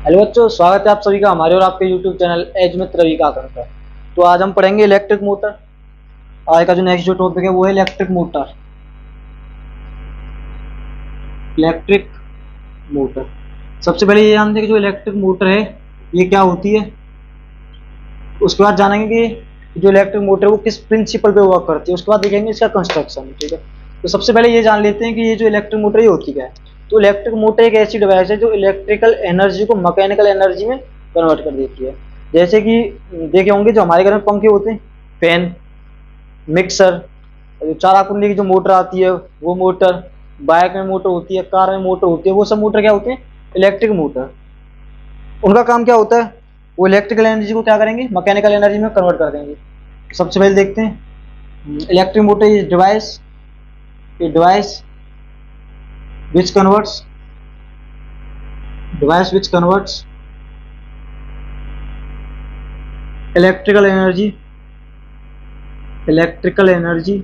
Hello बच्चों, स्वागत है आप सभी का हमारे और आपके यूट्यूब चैनल एज मिथ रवि का पर। तो आज हम पढ़ेंगे इलेक्ट्रिक मोटर। आज का जो नेक्स्ट जो टॉपिक है वो है इलेक्ट्रिक मोटर। इलेक्ट्रिक मोटर, सबसे पहले ये जानते हैं कि जो इलेक्ट्रिक मोटर है ये क्या होती है। उसके बाद जानेंगे कि जो इलेक्ट्रिक मोटर है वो किस प्रिंसिपल पे वर्क करती है। उसके बाद देखेंगे इसका कंस्ट्रक्शन। ठीक है, तो सबसे पहले ये जान लेते हैं कि ये जो इलेक्ट्रिक मोटर ये होती क्या है। तो इलेक्ट्रिक मोटर एक ऐसी डिवाइस है जो इलेक्ट्रिकल एनर्जी को मैकेनिकल एनर्जी में कन्वर्ट कर देती है। जैसे कि देखे होंगे जो हमारे घर में पंखे होते हैं, फैन, मिक्सर, जो चार आकुंडी की जो मोटर आती है वो मोटर, बाइक में मोटर होती है, कार में मोटर होती है, वो सब मोटर क्या होते हैं, इलेक्ट्रिक मोटर। उनका काम क्या होता है, वो इलेक्ट्रिकल एनर्जी को क्या करेंगे, मैकेनिकल एनर्जी में कन्वर्ट कर देंगे। सबसे पहले देखते हैं electric motor is device which converts device which converts electrical energy electrical energy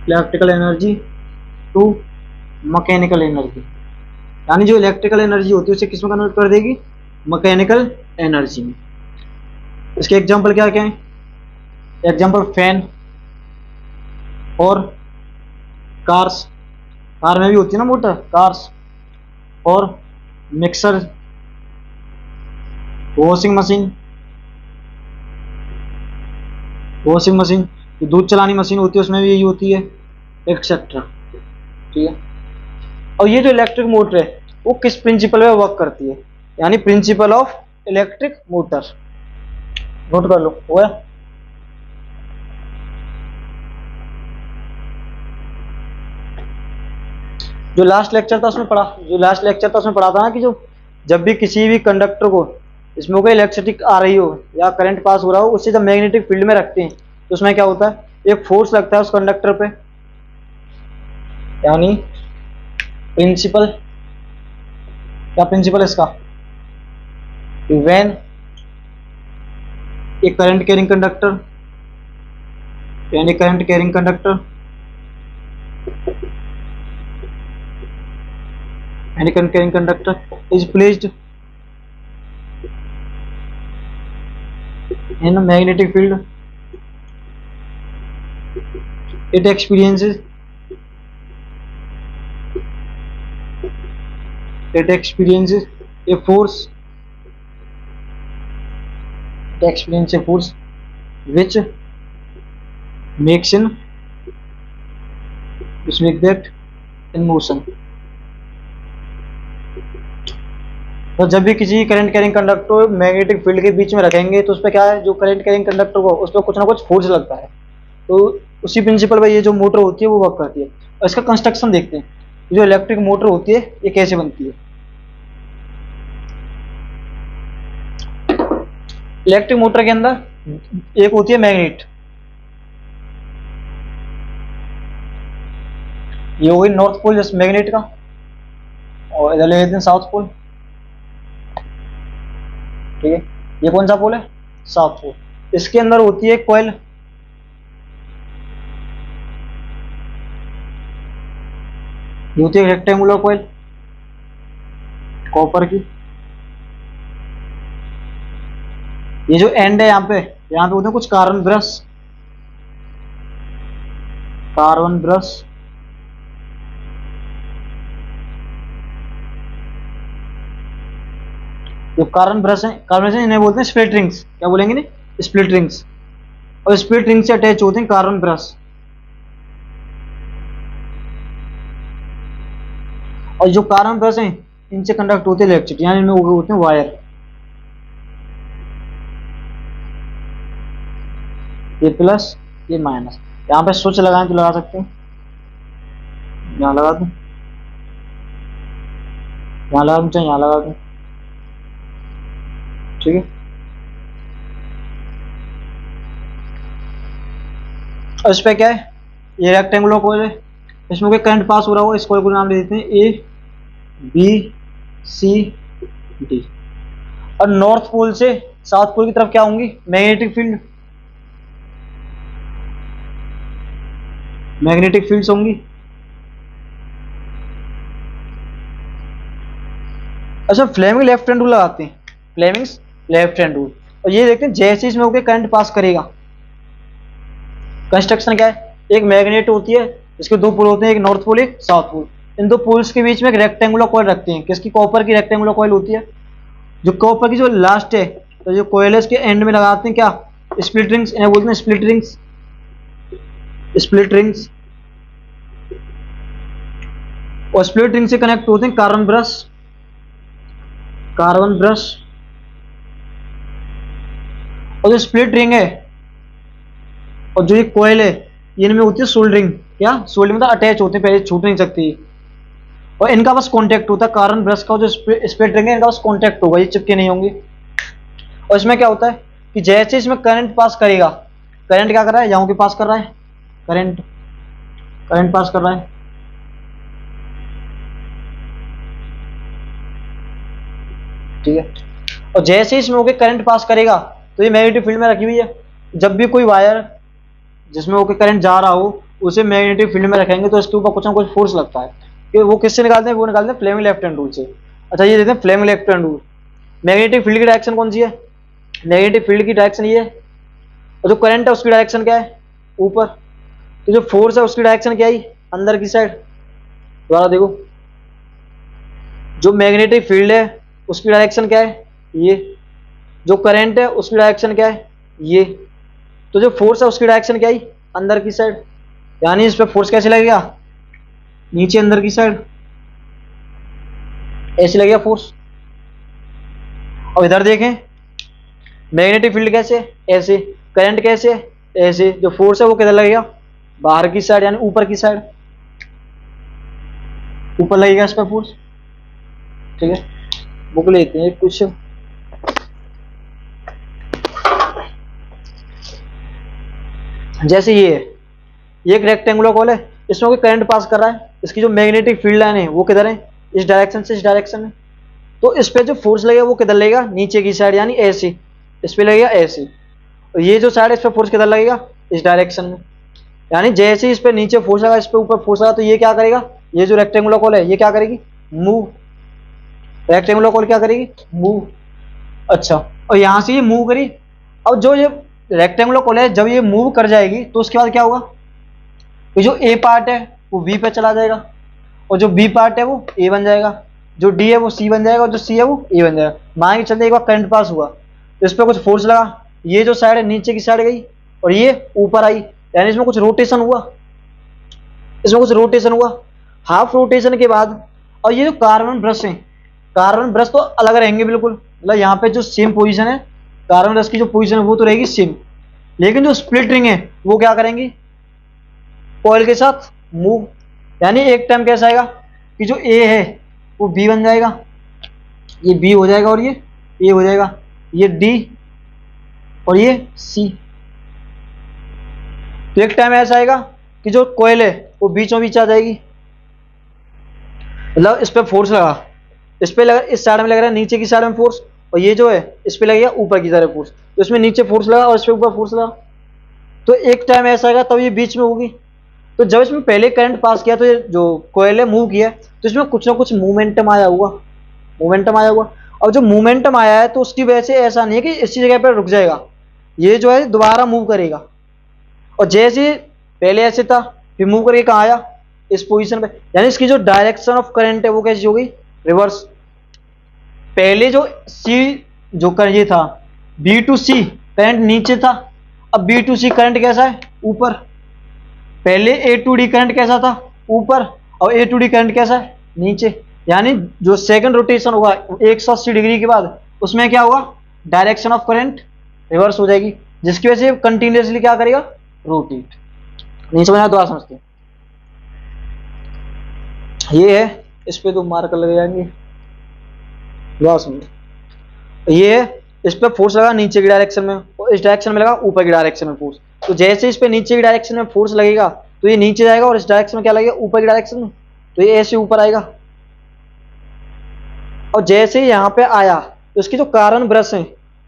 electrical energy to mechanical energy. यानी जो इलेक्ट्रिकल एनर्जी होती है उसे किस में कन्वर्ट कर देगी, मैकेनिकल एनर्जी में। इसके एग्जांपल क्या क्या है, एग्जांपल फैन और कार्स, कार में भी होती है ना मोटर, कार्स और मिक्सर, वॉशिंग मशीन जो दूध चलानी मशीन होती है उसमें भी यही होती है, एक्सेट्रा। ठीक है, और ये जो इलेक्ट्रिक मोटर है वो किस प्रिंसिपल पे वर्क करती है, यानी principle of electric motor. Note कर लो वो है। जो लास्ट लेक्चर था उसमें पढ़ा था ना कि जो जब भी किसी भी कंडक्टर को इसमें कोई इलेक्ट्रिसिटी आ रही हो या करंट पास हो रहा हो, उससे जब मैग्नेटिक फील्ड में रखते हैं तो उसमें क्या होता है, एक फोर्स लगता है उस कंडक्टर पे। यानी प्रिंसिपल, क्या प्रिंसिपल है इसका, when a current carrying conductor यानी current carrying conductor any current carrying conductor is placed in a magnetic field, it experiences a force which makes that in motion। तो जब भी किसी करंट कैरिंग कंडक्टर को magnetic field के बीच में रखेंगे तो उस पर क्या है, जो करंट कैरिंग कंडक्टर को उस पर कुछ ना कुछ फोर्स लगता है। तो उसी प्रिंसिपल पर ये जो मोटर होती है वो वर्क करती है। और इसका कंस्ट्रक्शन देखते हैं, जो इलेक्ट्रिक मोटर होती है ये कैसे बनती है। इलेक्ट्रिक मोटर के अंदर एक होती है मैग्नेट, ये हो गई नॉर्थ पोल जैसे मैग्नेट का, और इधर ले लेते हैं साउथ पोल। ठीक है, ये कौन सा पोल है, साउथ पोल। इसके अंदर होती है कॉइल, ये होती है रेक्टेंगुलर कॉइल कॉपर की। ये जो एंड है यहाँ पे होते हैं कुछ कार्बन ब्रश। जो कार्बन ब्रश है इन्हें बोलते हैं स्प्लिट रिंग्स। क्या बोलेंगे नहीं, स्प्लिट रिंग्स। और स्प्लिट रिंग से अटैच होते हैं कार्बन ब्रश। और जो कार्बन ब्रश हैं इनसे कंडक्ट होते हैं इलेक्ट्रिसिटी, यानी इनमें होते हैं वायर। ये प्लस ये माइनस। यहाँ पे स्विच लगाएं तो लगा सकते हैं, यहाँ लगा दूं, यहाँ लगा दूं, चाहे यहाँ लगा दूं। ठीक है, और इस पे क्या है, ये रेक्टेंगुलर कॉइल है, इसमें कोई करंट पास हो रहा हो, इस कॉइल को नाम दे देते हैं ए बी सी डी। और नॉर्थ पोल से साउथ पोल की तरफ क्या होंगी, मैग्नेटिक फील्ड्स होंगी। अच्छा, फ्लेमिंग लेफ्ट हैंड रूल लगाते हैं, फ्लेमिंग लेफ्ट हैंड रूल। और ये देखते हैं जैसे इसमें होकर करंट पास करेगा, कंस्ट्रक्शन क्या है, एक मैग्नेट होती है, इसके दो पोल होते हैं, एक नॉर्थ पोल एक साउथ पोल। इन दो पोल्स के बीच में एक रेक्टेंगुलर कॉइल रखते हैं, किसकी, कॉपर की रेक्टेंगुलर कॉइल होती है। जो कॉपर की जो लास्ट है, तो जो कॉइल है इसके एंड में लगाते हैं क्या, स्प्लिट रिंग्स, इन्हें बोलते हैं स्प्लिट रिंग्स, स्प्लिट रिंग्स। और स्प्लिट रिंग से कनेक्ट होते हैं कार्बन ब्रश, कार्बन ब्रश। और जो स्प्लिट रिंग है और जो ये कॉइल है, इनमें होती है सोल्डरिंग, क्या सोल्डरिंग मतलब अटैच होते हैं, पहले छूट नहीं सकती। और इनका बस कांटेक्ट होता है, कार्बन ब्रश का जो स्प्लिट रिंग है इनका बस कांटेक्ट होगा, ये चिपके नहीं होंगे। और इसमें क्या होता है कि जैसे इसमें करंट पास करेगा, करंट क्या कर रहा है, यहाँ के पास कर रहा है, करंट, करंट पास कर रहा है, ठीक है। और जैसे इसमें होके करंट पास करेगा तो ये मैग्नेटिक फील्ड में रखी हुई है। जब भी कोई वायर जिसमें होके करंट जा रहा हो उसे मैग्नेटिक फील्ड में रखेंगे तो इसके ऊपर कुछ ना कुछ फोर्स लगता है, कि वो किससे निकालते हैं, वो निकालते हैं फ्लेमिंग लेफ्ट हैंड रूल से। अच्छा, ये देते हैं Fleming left hand rule. Magnetic field की डायरेक्शन कौन सी है, मैग्नेटिक फील्ड की डायरेक्शन ये है। और जो करंट है उसकी डायरेक्शन क्या है, ऊपर। तो जो फोर्स है उसकी डायरेक्शन क्या है, अंदर की साइड। दोबारा देखो, जो मैग्नेटिक फील्ड है उसकी डायरेक्शन क्या है, ये। जो करंट है उसकी डायरेक्शन क्या है, ये। तो जो फोर्स है उसकी डायरेक्शन क्या है, अंदर की साइड। यानी इस पे फोर्स कैसे लगेगा, नीचे अंदर की साइड, ऐसे लगेगा फोर्स। और इधर देखें, मैग्नेटिक फील्ड कैसे, ऐसे। करंट कैसे, ऐसे। जो फोर्स है वो किधर लगेगा, बाहर की साइड, यानी ऊपर की साइड, ऊपर लगेगा इस पर फोर्स, ठीक है। बुक लेते हैं कुछ, जैसे ये है, ये एक रेक्टेंगुलर कॉल है, इसमें कोई करंट पास कर रहा है, इसकी जो मैग्नेटिक फील्ड लाइन है वो किधर है, इस डायरेक्शन से इस डायरेक्शन में। तो इस पे जो फोर्स लगेगा वो किधर लगेगा, नीचे की साइड, यानी ऐसे, इस पे लगेगा ऐसे। और ये जो साइड है इस पे फोर्स किधर लगेगा, इस डायरेक्शन में। यानी जैसे इस पे नीचे फोर्स लगा, इस पे ऊपर फोर्स लगा, तो ये क्या करेगा, ये जो रेक्टेंगुलर कॉल है ये क्या करेगी, मूव। रेक्टेंगुलर कॉल क्या करेगी, मूव। अच्छा, और यहां से ये मूव करी। अब जो ये रेक्टेंगुलर कॉल है जब ये मूव कर जाएगी तो उसके बाद क्या होगा, ये जो ए पार्ट है वो बी पे चला जाएगा, और जो बी पार्ट है वो ए बन जाएगा, जो डी है वो सी बन जाएगा, और जो सी है वो ए बन जाएगा। मान के चलते एक बार करंट पास हुआ तो इस पर कुछ फोर्स लगा, ये जो साइड है नीचे की साइड गई और ये ऊपर आई, यानी इसमें कुछ रोटेशन हुआ, इसमें कुछ रोटेशन हुआ। हाफ रोटेशन के बाद, और ये जो कार्बन ब्रश है, कार्बन ब्रश तो अलग रहेंगे बिल्कुल, मतलब यहाँ पे जो सेम पोजीशन है, कार्बन ब्रश की जो पोजीशन है वो तो रहेगी सेम, लेकिन जो स्प्लिट रिंग है वो क्या करेंगी, कॉइल के साथ मूव। यानी एक टाइम कैसा आएगा कि जो ए है वो बी बन जाएगा, ये बी हो जाएगा, और ये ए हो जाएगा, ये डी और ये सी। तो एक टाइम ऐसा आएगा कि जो कॉइल है वो बीचों बीच आ जाएगी, मतलब इस पे फोर्स लगा, इस पे लगा, इस साइड में लग रहा है नीचे की साइड में फोर्स, और ये जो है इस पे लगेगा ऊपर की तरफ फोर्स, तो इसमें नीचे फोर्स लगा और इस पे ऊपर फोर्स लगा। तो एक टाइम ऐसा आएगा तब ये बीच में होगी। तो जब इसमें पहले करंट पास किया तो ये जो कोयल है मूव किया, तो इसमें कुछ ना कुछ मोमेंटम आया हुआ, मोमेंटम आया हुआ। और जो मोमेंटम आया है तो उसकी वजह से ऐसा नहीं है कि इसी जगह पर रुक जाएगा, ये जो है दोबारा मूव करेगा। और जैसे पहले ऐसे था फिर मूव करके कहाँ आया, इस पोजीशन पे, यानी इसकी जो डायरेक्शन ऑफ करंट है वो कैसी हो गई, रिवर्स। पहले जो सी, जो कर ये था बी टू सी करंट नीचे था, अब बी टू सी करंट कैसा है, ऊपर। पहले ए टू डी करंट कैसा था, ऊपर, और ए टू डी करंट कैसा है, नीचे। यानी जो सेकंड रोटेशन होगा 180 डिग्री के बाद उसमें क्या होगा, डायरेक्शन ऑफ करंट रिवर्स हो जाएगी, जिसकी वजह से कंटिन्यूसली क्या करेगा, रोटेट। नहीं समझना दोबारा समझते हैं। ये है, इस पे तो मार्कर लग जाएंगे, दोबारा समझो। ये है, इस पे फोर्स लगा नीचे की डायरेक्शन में, और इस डायरेक्शन में लगा ऊपर की डायरेक्शन में फोर्स। तो जैसे इस पे नीचे की डायरेक्शन में फोर्स लगेगा तो ये नीचे जाएगा, और इस डायरेक्शन में क्या लगेगा, ऊपर की डायरेक्शन में, तो ये ऐसे ऊपर आएगा। और जैसे ही यहाँ पे आया तो इसकी जो कार्बन ब्रश है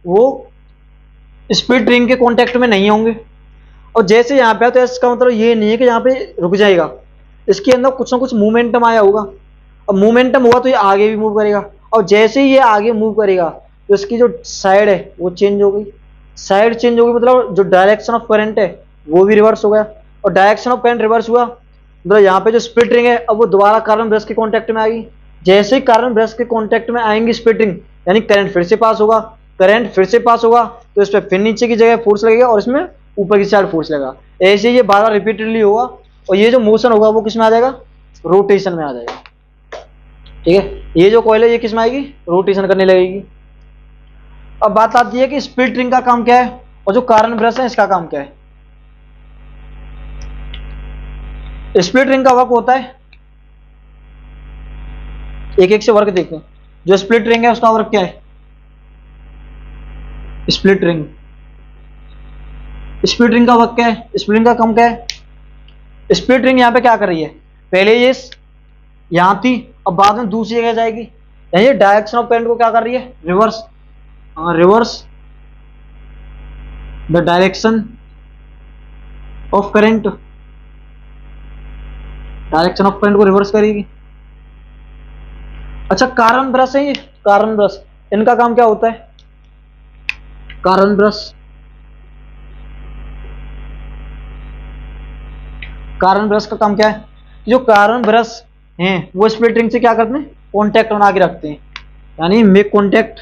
वो स्प्लिट रिंग के कांटेक्ट में नहीं होंगे। और जैसे यहाँ पे आया तो इसका मतलब ये नहीं है कि यहाँ पे रुक जाएगा, इसके अंदर कुछ ना कुछ मोमेंटम आया होगा, और मोमेंटम हुआ तो ये आगे भी मूव करेगा, और जैसे ही ये आगे मूव करेगा तो इसकी जो साइड है वो चेंज हो गई, साइड चेंज हो गई मतलब जो डायरेक्शन ऑफ करंट है वो भी रिवर्स हो गया, और डायरेक्शन ऑफ करंट रिवर्स हुआ मतलब यहाँ पे जो स्प्लिट रिंग है अब वो दोबारा कार्बन ब्रश के कांटेक्ट में आएगी। जैसे ही कार्बन ब्रश के कांटेक्ट में आएंगी स्प्लिट रिंग, यानी करंट फिर से पास होगा, करंट फिर से पास होगा तो इस पर फिर नीचे की जगह फोर्स लगेगा और इसमें ऊपर की साइड फोर्स लगेगा। ऐसे ये बार रिपीटेडली होगा और ये जो मोशन होगा वो किस में आ जाएगा, रोटेशन में आ जाएगा। ठीक है, ये जो कॉइल है ये किस में आएगी, रोटेशन करने लगेगी। अब बात आती है कि स्प्लिट रिंग का काम क्या है और जो कार्बन ब्रश है इसका काम क्या है। स्प्लिट रिंग का वर्क होता है, एक एक से वर्क देखते हैं। जो स्प्लिट रिंग है उसका वर्क क्या है, स्प्लिट रिंग, स्प्लिट रिंग का वर्क क्या है, स्प्लिट रिंग का काम क्या है। स्प्लिट रिंग यहाँ पे क्या कर रही है, पहले ये यहां थी अब बाद में दूसरी जगह जाएगी, यानी डायरेक्शन ऑफ करंट को क्या कर रही है, reverse, reverse the direction of current, direction of current को रिवर्स करेगी। अच्छा कार्बन ब्रश है ये, कार्बन ब्रश, इनका काम क्या होता है, कार्बन ब्रश, कार्बन ब्रश का काम क्या है, जो कार्बन ब्रश हैं वो स्प्लिट रिंग से क्या करते हैं, कॉन्टैक्ट बना के रखते हैं, यानी make contact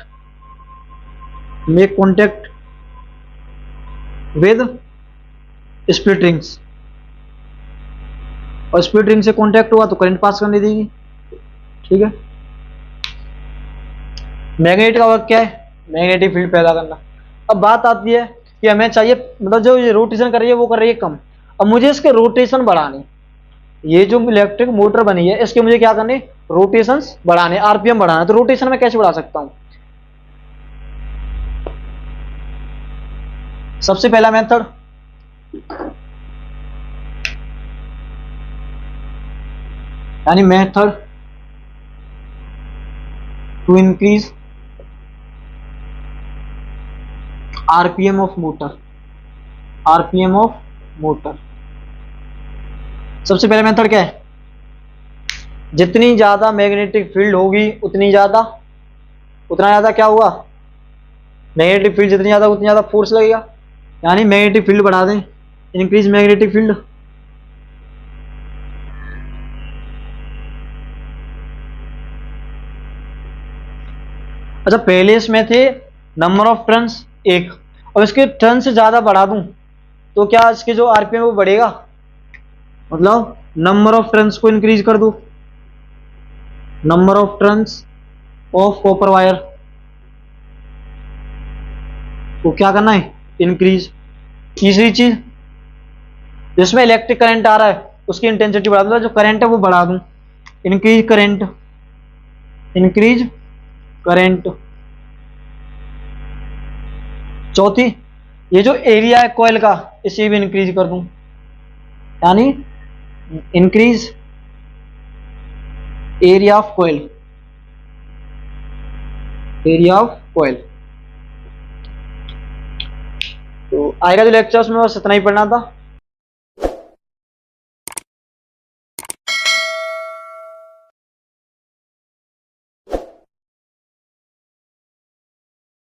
with split rings, और स्प्लिट रिंग से कॉन्टैक्ट हुआ तो करंट पास करने देगी। ठीक है, मैग्नेट का वर्क क्या है, मैग्नेटिक फील्ड पैदा करना। अब बात आती है कि हमें चाहिए मतलब जो ये रोटेशन कर रही है वो कर रही है कम, अब मुझे इसके रोटेशन बढ़ाने, ये जो इलेक्ट्रिक मोटर बनी है इसके मुझे क्या करने, रोटेशन बढ़ाने, आरपीएम बढ़ाना। तो रोटेशन में कैसे बढ़ा सकता हूं, सबसे पहला मेथड यानी method to increase RPM of motor, RPM of motor. सबसे पहला मेथड क्या है, जितनी ज्यादा मैग्नेटिक फील्ड होगी उतना ज्यादा क्या हुआ, मैग्नेटिक फील्ड जितनी ज्यादा उतनी ज्यादा फोर्स लगेगा, यानी मैग्नेटिक फील्ड बढ़ा दें, इंक्रीज मैग्नेटिक फील्ड। अच्छा पहले इसमें थे नंबर ऑफ टर्न्स एक, और इसके टर्न से ज्यादा बढ़ा दूं तो क्या इसके जो आरपीएम वो बढ़ेगा, मतलब नंबर ऑफ टर्न्स को इंक्रीज कर दो, number of turns of copper wire को क्या करना है, इंक्रीज। तीसरी चीज जिसमें इलेक्ट्रिक करंट आ रहा है उसकी इंटेंसिटी बढ़ा दूं, जो करंट है वो बढ़ा दूं, इंक्रीज करंट, इंक्रीज करंट। चौथी ये जो एरिया है कॉइल का इसे भी इंक्रीज कर दूं, यानी increase area of coil, area of coil. तो आएगा जो लेक्चर्स में बस इतना ही पढ़ना था।